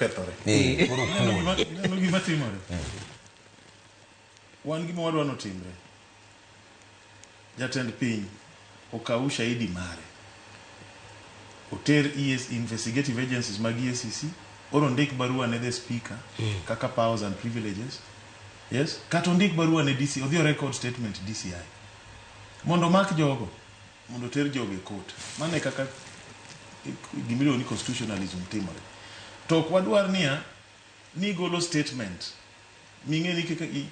kethore. Neno gima timore. Wan gima wadwa notimre. Jatend piny okaw shahidi mare. Oter investigative agencies mag EACC, oro ndik barua ne the speaker kaka powers and privileges. Yes, kato ndik barua ne DC, odhi record statement DCI. Mondo mak jogo, mondo ter jogo e court. Mane kaka gimiro ni constitutionalism timore. To kwadwar niya ni golo statement. Minge ni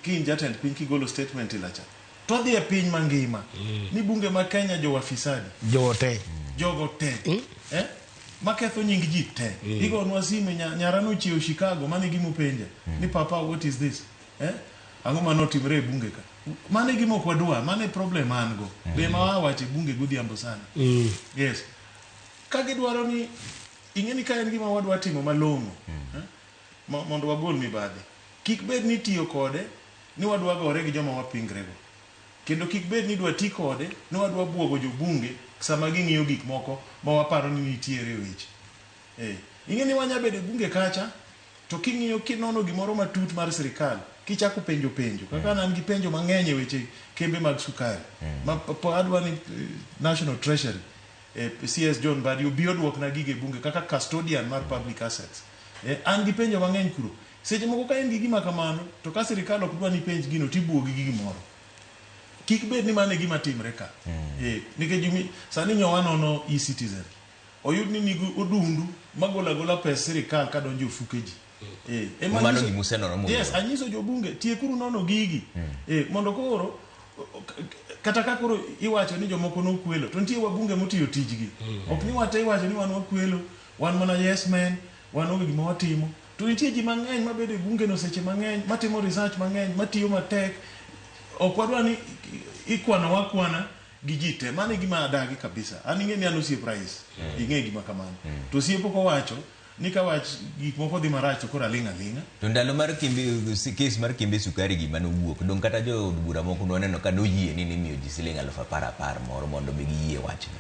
kin jatend piny kigolo statement ilacha. To dhi e piny mangima. Ni bunge ma Kenya jo wafisadi. Jogo te. Maketho nying ji te. Igo nwa sime nyarano chiew Chicago mane gimu penja. Ni papa, what is this? Ango manotimre e bunge ka. Mane gimo kwadwa, mane problem ango. Be mawache bunge godhiambo sana. Yes. Kage dwaro ni ingeni ka en gima wadwa timo malongo. Mondo wagol mibadhi. Kik bed ni tiyo kode ni wadwa gore gi joma wapingrego. Kendo kik bed ni dwa ti kode ni wadwa buogo jo bunge sama ging'iyo gik moko ma waparo ni nitiere weche. Ingeni wanya bedo bunge kacha to king'iyo kinono gimoro matut mar sirikal kichako penjo kaka nan gi penjo mang'eny e weche kembe mag sukari. Ma adwa ni National Treasury CS John Badi obi odwok na gige bunge kaka custodian mar public assets. An gi penjo mang'eny kuro. Seche moko ka en gi gima kamano to ka sirikal ok dwa ni penj gino tibuogi gi gimoro. Kik bed ni mane gima timre ka. Nikech sani nyowanono e-citizen. Oyud ni nigi odundu magola pes sirikal ka donjo ofuke ji. Mano gimuseno no. Yes, anyiso jo bunge tiekuru nono gigi. Mondo koro kata ka koro iwacho ni jomoko no kwelo to nitie wabunge motiyo tijgi. Ok ni wate iwacho ni wan wakwelo, wan mana yes men, wan onge gima watimo. To nitie ji mang'eny mabedo e bunge no seche mang'eny, matimo research mang'eny, matiyo matek. Ok wadwa ni wakwana gi ji te. Mane gima adagi kabisa. An ing'e ni an osiep rais. Ing'e gima kamano. To osiepo kowacho ni ka wach gik moko dhi marach to koro alinga. To ndalo mar kes mar kembe sukari gima nowuok, dong kata jo bura moko nwaneno ka noyie ni miyo ji siling 10,000 moro mondo be giyie wachno.